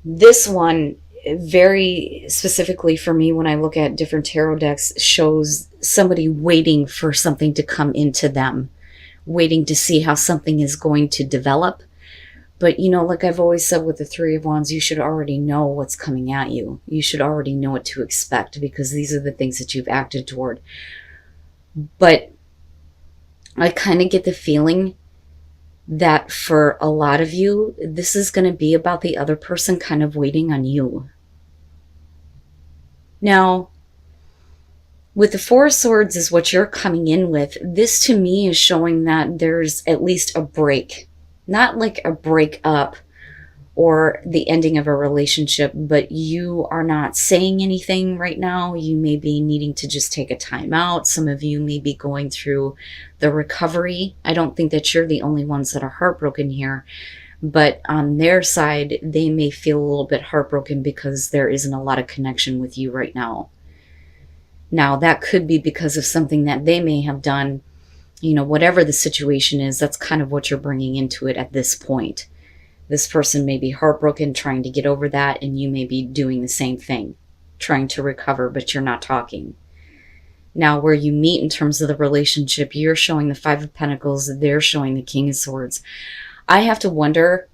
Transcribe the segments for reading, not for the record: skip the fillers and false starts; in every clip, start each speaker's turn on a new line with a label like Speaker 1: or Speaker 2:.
Speaker 1: This one, very specifically for me, when I look at different tarot decks, shows somebody waiting for something to come into them, waiting to see how something is going to develop. But, like I've always said with the Three of Wands, you should already know what's coming at you. You should already know what to expect, because these are the things that you've acted toward. But I kind of get the feeling that for a lot of you, this is going to be about the other person kind of waiting on you. Now, with the Four of Swords is what you're coming in with. This to me is showing that there's at least a break. Not like a breakup or the ending of a relationship, but you are not saying anything right now. You may be needing to just take a time out. Some of you may be going through the recovery. I don't think that you're the only ones that are heartbroken here, but on their side, they may feel a little bit heartbroken because there isn't a lot of connection with you right now. Now, that could be because of something that they may have done. Whatever the situation is, that's kind of what you're bringing into it at this point. This person may be heartbroken, trying to get over that, and you may be doing the same thing, trying to recover, but you're not talking. Now, where you meet in terms of the relationship, you're showing the Five of Pentacles, they're showing the King of Swords. I have to wonder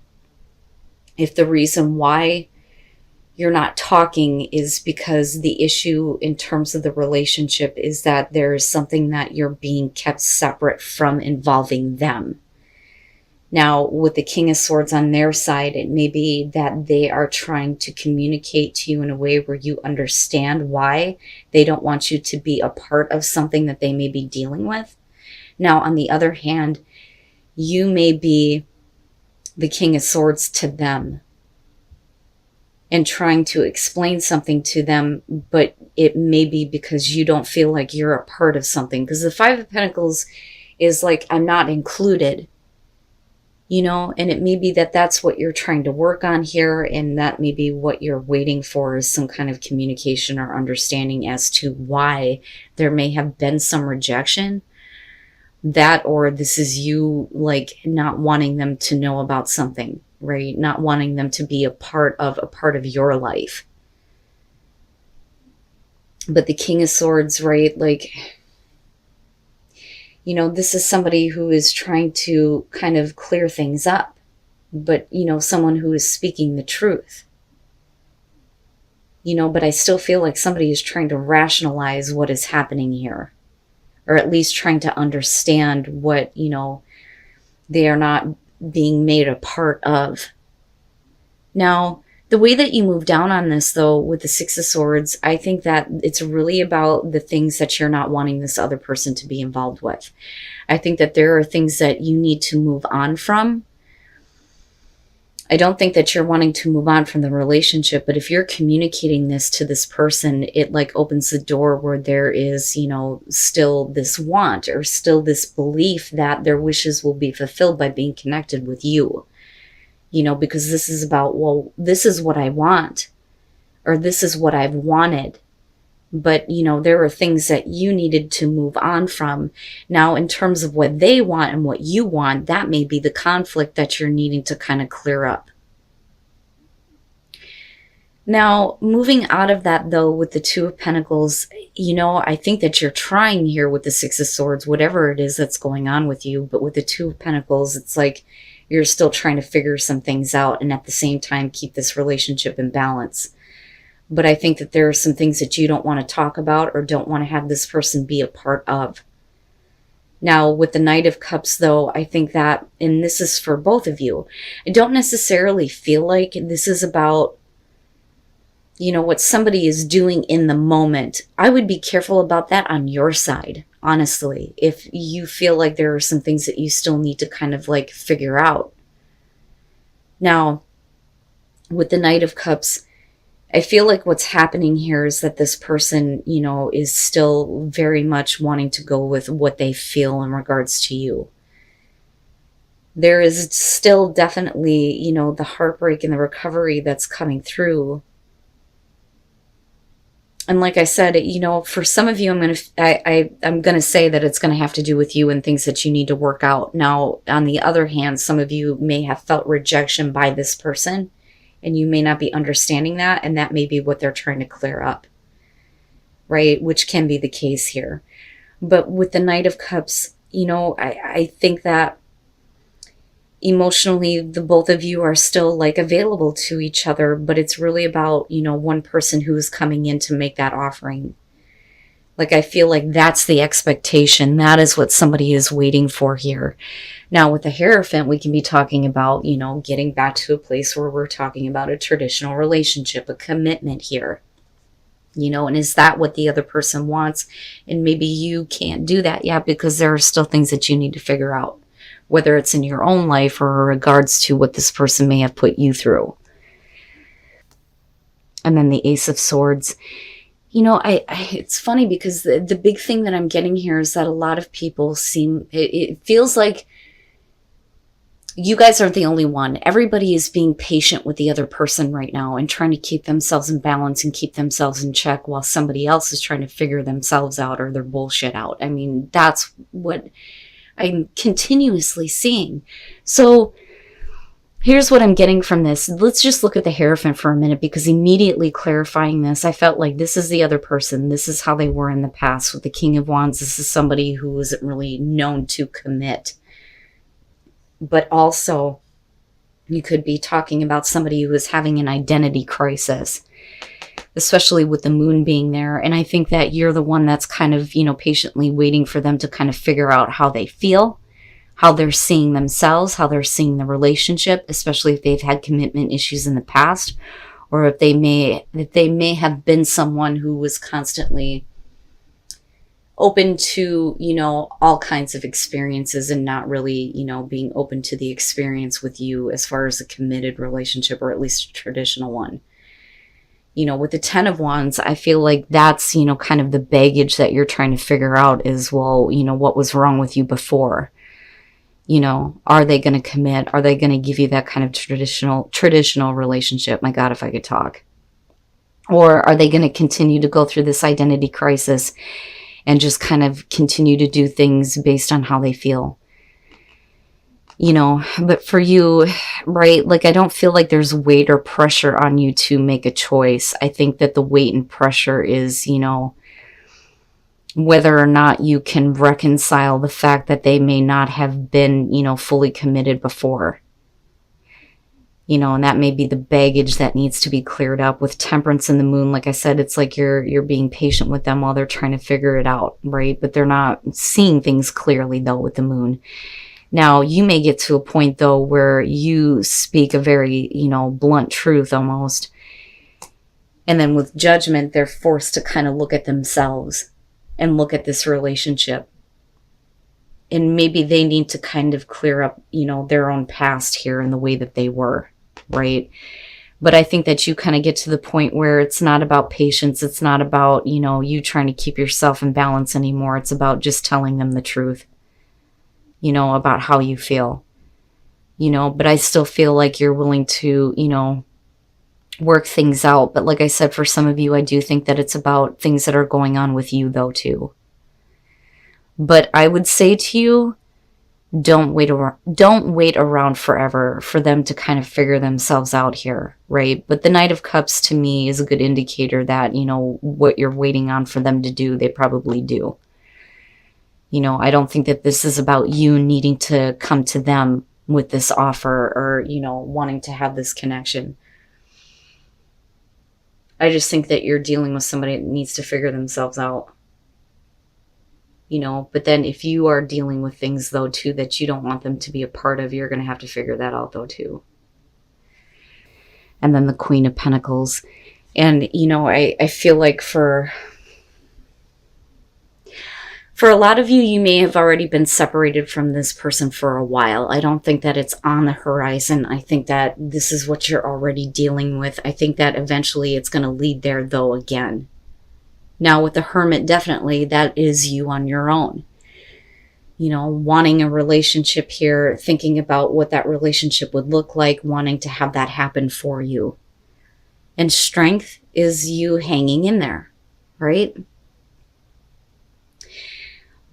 Speaker 1: if the reason why you're not talking is because the issue in terms of the relationship is that there is something that you're being kept separate from involving them. Now, with the King of Swords on their side, it may be that they are trying to communicate to you in a way where you understand why they don't want you to be a part of something that they may be dealing with. Now, on the other hand, you may be the King of Swords to them and trying to explain something to them, but it may be because you don't feel like you're a part of something. Because the Five of Pentacles is like, I'm not included, and it may be that that's what you're trying to work on here, and that may be what you're waiting for is some kind of communication or understanding as to why there may have been some rejection. That, or this is you like not wanting them to know about something, right? Not wanting them to be a part of your life. But the King of Swords, right? Like, this is somebody who is trying to kind of clear things up, but, someone who is speaking the truth. But I still feel like somebody is trying to rationalize what is happening here, or at least trying to understand what, they are not being made a part of. Now, the way that you move down on this, though, with the Six of Swords, I think that it's really about the things that you're not wanting this other person to be involved with. I think that there are things that you need to move on from. I don't think that you're wanting to move on from the relationship, but if you're communicating this to this person, it like opens the door where there is, still this want or still this belief that their wishes will be fulfilled by being connected with you. Because this is about, well, this is what I want, or this is what I've wanted. But, there are things that you needed to move on from. Now, in terms of what they want and what you want, that may be the conflict that you're needing to kind of clear up. Now, moving out of that, though, with the Two of Pentacles, I think that you're trying here with the Six of Swords, whatever it is that's going on with you. But with the Two of Pentacles, it's like you're still trying to figure some things out and at the same time keep this relationship in balance. But I think that there are some things that you don't want to talk about or don't want to have this person be a part of. Now, with the Knight of Cups, though, I think that, and this is for both of you, I don't necessarily feel like this is about, what somebody is doing in the moment. I would be careful about that on your side, honestly, if you feel like there are some things that you still need to kind of like figure out. Now, with the Knight of Cups, I feel like what's happening here is that this person, is still very much wanting to go with what they feel in regards to you. There is still definitely, the heartbreak and the recovery that's coming through. And like I said, for some of you, I'm going to say that it's going to have to do with you and things that you need to work out. Now, on the other hand, some of you may have felt rejection by this person And you may not be understanding that, and that may be what they're trying to clear up, right? Which can be the case here. But with the Knight of Cups, I think that emotionally, the both of you are still like available to each other, but it's really about, one person who is coming in to make that offering. Like, I feel like that's the expectation. That is what somebody is waiting for here. Now, with the Hierophant, we can be talking about, getting back to a place where we're talking about a traditional relationship, a commitment here. And is that what the other person wants? And maybe you can't do that yet because there are still things that you need to figure out, whether it's in your own life or in regards to what this person may have put you through. And then the Ace of Swords. It's funny because the big thing that I'm getting here is that a lot of people it feels like you guys aren't the only one. Everybody is being patient with the other person right now and trying to keep themselves in balance and keep themselves in check while somebody else is trying to figure themselves out or their bullshit out. I mean, that's what I'm continuously seeing. So here's what I'm getting from this. Let's just look at the Hierophant for a minute, because immediately clarifying this, I felt like this is the other person. This is how they were in the past. With the King of Wands, this is somebody who isn't really known to commit. But also, you could be talking about somebody who is having an identity crisis, especially with the Moon being there. And I think that you're the one that's kind of, patiently waiting for them to kind of figure out how they feel, how they're seeing themselves, how they're seeing the relationship, especially if they've had commitment issues in the past, or if they may have been someone who was constantly open to, all kinds of experiences and not really, being open to the experience with you as far as a committed relationship, or at least a traditional one. With the Ten of Wands, I feel like that's, kind of the baggage that you're trying to figure out is, well, what was wrong with you before? Are they going to commit? Are they going to give you that kind of traditional relationship? My God, if I could talk. Or are they going to continue to go through this identity crisis and just kind of continue to do things based on how they feel? But for you, right, like, I don't feel like there's weight or pressure on you to make a choice. I think that the weight and pressure is, whether or not you can reconcile the fact that they may not have been, fully committed before. And that may be the baggage that needs to be cleared up. With Temperance and the Moon, like I said, it's like you're being patient with them while they're trying to figure it out, right? But they're not seeing things clearly, though, with the Moon. Now, you may get to a point, though, where you speak a very, blunt truth almost. And then with Judgment, they're forced to kind of look at themselves and look at this relationship. And maybe they need to kind of clear up, their own past here and the way that they were, right? But I think that you kind of get to the point where it's not about patience. It's not about, you trying to keep yourself in balance anymore. It's about just telling them the truth, about how you feel, but I still feel like you're willing to, work things out. But like I said, for some of you, I do think that it's about things that are going on with you, though, too. But I would say to you, don't wait around forever for them to kind of figure themselves out here, right? But the Knight of Cups, to me, is a good indicator that, what you're waiting on for them to do, they probably do. I don't think that this is about you needing to come to them with this offer or, wanting to have this connection. I just think that you're dealing with somebody that needs to figure themselves out. But then if you are dealing with things, though, too, that you don't want them to be a part of, you're going to have to figure that out, though, too. And then the Queen of Pentacles. And, I feel like for a lot of you, you may have already been separated from this person for a while. I don't think that it's on the horizon. I think that this is what you're already dealing with. I think that eventually it's going to lead there, though, again. Now, with the Hermit, definitely, that is you on your own. Wanting a relationship here, thinking about what that relationship would look like, wanting to have that happen for you. And Strength is you hanging in there, right?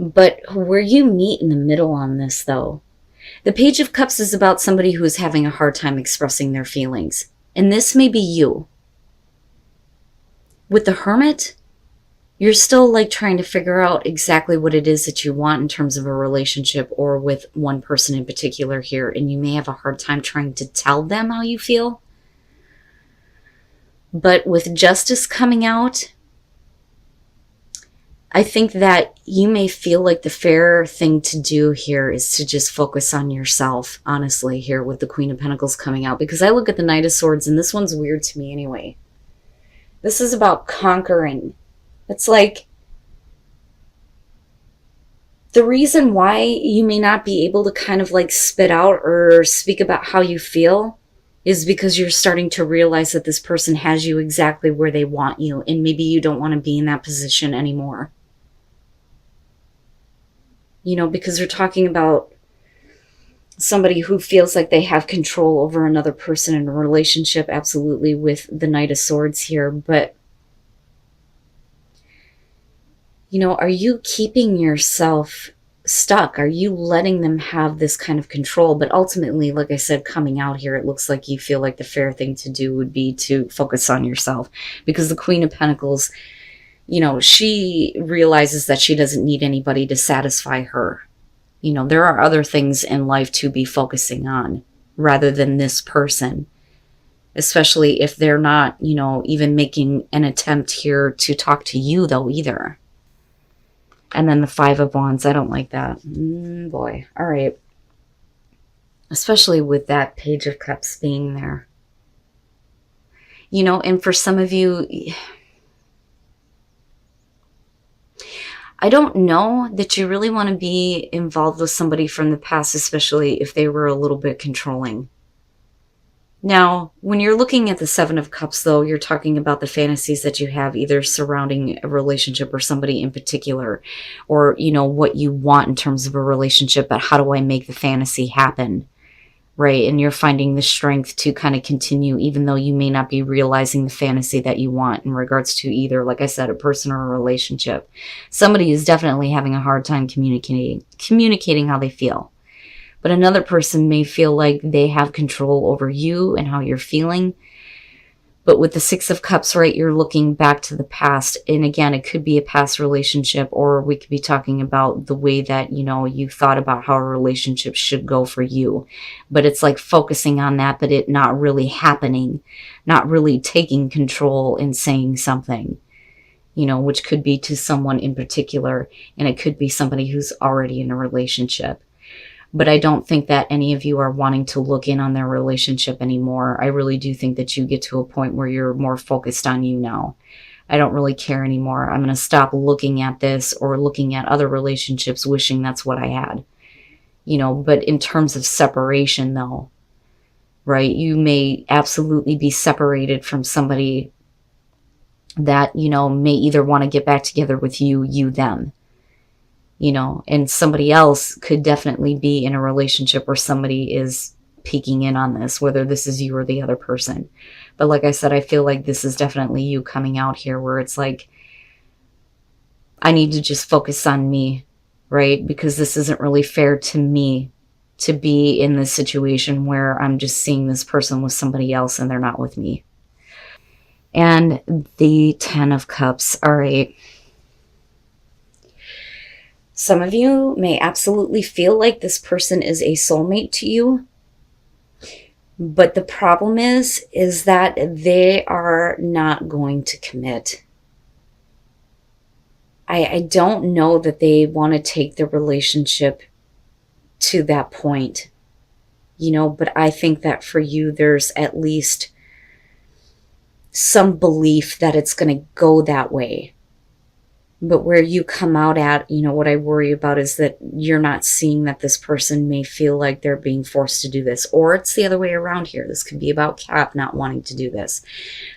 Speaker 1: But where you meet in the middle on this, though, the Page of Cups is about somebody who is having a hard time expressing their feelings. And this may be you. With the Hermit, you're still like trying to figure out exactly what it is that you want in terms of a relationship or with one person in particular here. And you may have a hard time trying to tell them how you feel. But with Justice coming out, I think that you may feel like the fair thing to do here is to just focus on yourself, honestly, here with the Queen of Pentacles coming out. Because I look at the Knight of Swords, and this one's weird to me anyway. This is about conquering. It's like the reason why you may not be able to kind of like spit out or speak about how you feel is because you're starting to realize that this person has you exactly where they want you, and maybe you don't want to be in that position anymore. You know, because we're talking about somebody who feels like they have control over another person in a relationship, absolutely, with the Knight of Swords here. But, you know, are you keeping yourself stuck? Are you letting them have this kind of control? But ultimately, like I said, coming out here, it looks like you feel like the fair thing to do would be to focus on yourself. Because the Queen of Pentacles, you know, she realizes that she doesn't need anybody to satisfy her. You know, there are other things in life to be focusing on rather than this person. Especially if they're not, you know, even making an attempt here to talk to you, though, either. And then the Five of Wands, I don't like that. Boy. All right. Especially with that Page of Cups being there. You know, and for some of you, I don't know that you really want to be involved with somebody from the past, especially if they were a little bit controlling. Now, when you're looking at the Seven of Cups, though, you're talking about the fantasies that you have either surrounding a relationship or somebody in particular, or, you know, what you want in terms of a relationship, but how do I make the fantasy happen, right? And you're finding the strength to kind of continue, even though you may not be realizing the fantasy that you want in regards to either, like I said, a person or a relationship. Somebody is definitely having a hard time communicating how they feel. But another person may feel like they have control over you and how you're feeling. But with the Six of Cups, right, you're looking back to the past. And again, it could be a past relationship, or we could be talking about the way that, you know, you thought about how a relationship should go for you. But it's like focusing on that, but it not really happening, not really taking control and saying something, you know, which could be to someone in particular. And it could be somebody who's already in a relationship. But I don't think that any of you are wanting to look in on their relationship anymore. I really do think that you get to a point where you're more focused on you now. I don't really care anymore. I'm going to stop looking at this or looking at other relationships wishing that's what I had. You know, but in terms of separation, though, right, you may absolutely be separated from somebody that, you know, may either want to get back together with you, them. You know, and somebody else could definitely be in a relationship where somebody is peeking in on this, whether this is you or the other person. But like I said, I feel like this is definitely you coming out here where it's like, I need to just focus on me, right? Because this isn't really fair to me to be in this situation where I'm just seeing this person with somebody else and they're not with me. And the Ten of Cups. All right. Some of you may absolutely feel like this person is a soulmate to you. But the problem is that they are not going to commit. I don't know that they want to take the relationship to that point. You know, but I think that for you, there's at least some belief that it's going to go that way. But where you come out at, you know, what I worry about is that you're not seeing that this person may feel like they're being forced to do this. Or it's the other way around here. This could be about Cap not wanting to do this.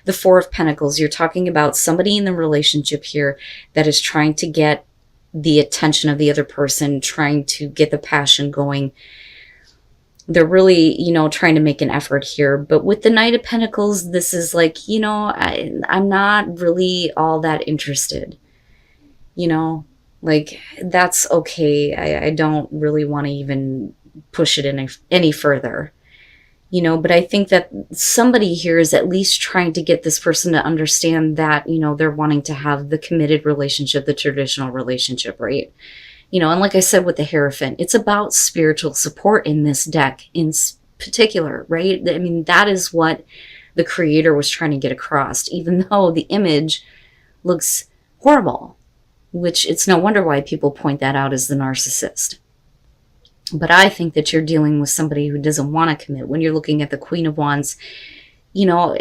Speaker 1: The Four of Pentacles, you're talking about somebody in the relationship here that is trying to get the attention of the other person, trying to get the passion going. They're really, you know, trying to make an effort here. But with the Knight of Pentacles, this is like, you know, I'm not really all that interested. You know, like, that's okay. I don't really want to even push it any further. But I think that somebody here is at least trying to get this person to understand that, they're wanting to have the committed relationship, the traditional relationship, right? And like I said with the Hierophant, it's about spiritual support in this deck in particular, right? I mean, that is what the creator was trying to get across, even though the image looks horrible, which it's no wonder why people point that out as the narcissist. But I think that you're dealing with somebody who doesn't want to commit. When you're looking at the Queen of Wands,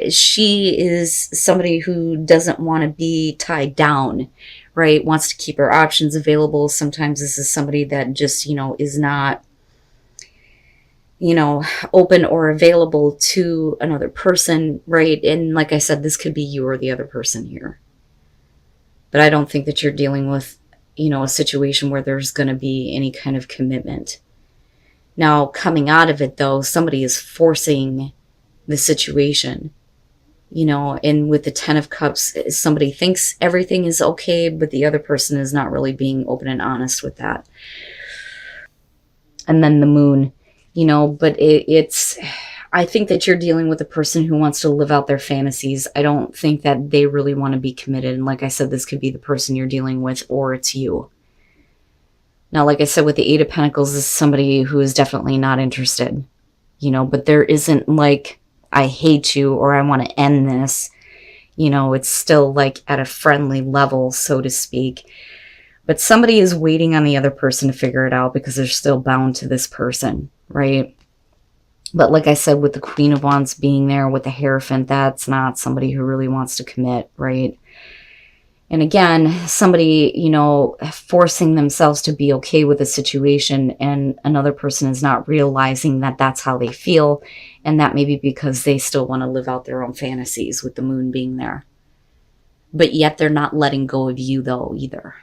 Speaker 1: she is somebody who doesn't want to be tied down, right? Wants to keep her options available. Sometimes this is somebody that just, is not, open or available to another person, right? And like I said, this could be you or the other person here. But I don't think that you're dealing with, a situation where there's going to be any kind of commitment. Now, coming out of it, though, somebody is forcing the situation, and with the Ten of Cups, somebody thinks everything is okay, but the other person is not really being open and honest with that. And then the Moon, but I think that you're dealing with a person who wants to live out their fantasies. I don't think that they really want to be committed. And like I said, this could be the person you're dealing with, or it's you. Now, like I said, with the Eight of Pentacles, this is somebody who is definitely not interested, but there isn't like, I hate you or I want to end this. It's still like at a friendly level, so to speak. But somebody is waiting on the other person to figure it out because they're still bound to this person, right? But like I said, with the Queen of Wands being there, with the Hierophant, that's not somebody who really wants to commit, right? And again, somebody, forcing themselves to be okay with a situation, and another person is not realizing that that's how they feel. And that may be because they still want to live out their own fantasies with the Moon being there. But yet they're not letting go of you, though, either.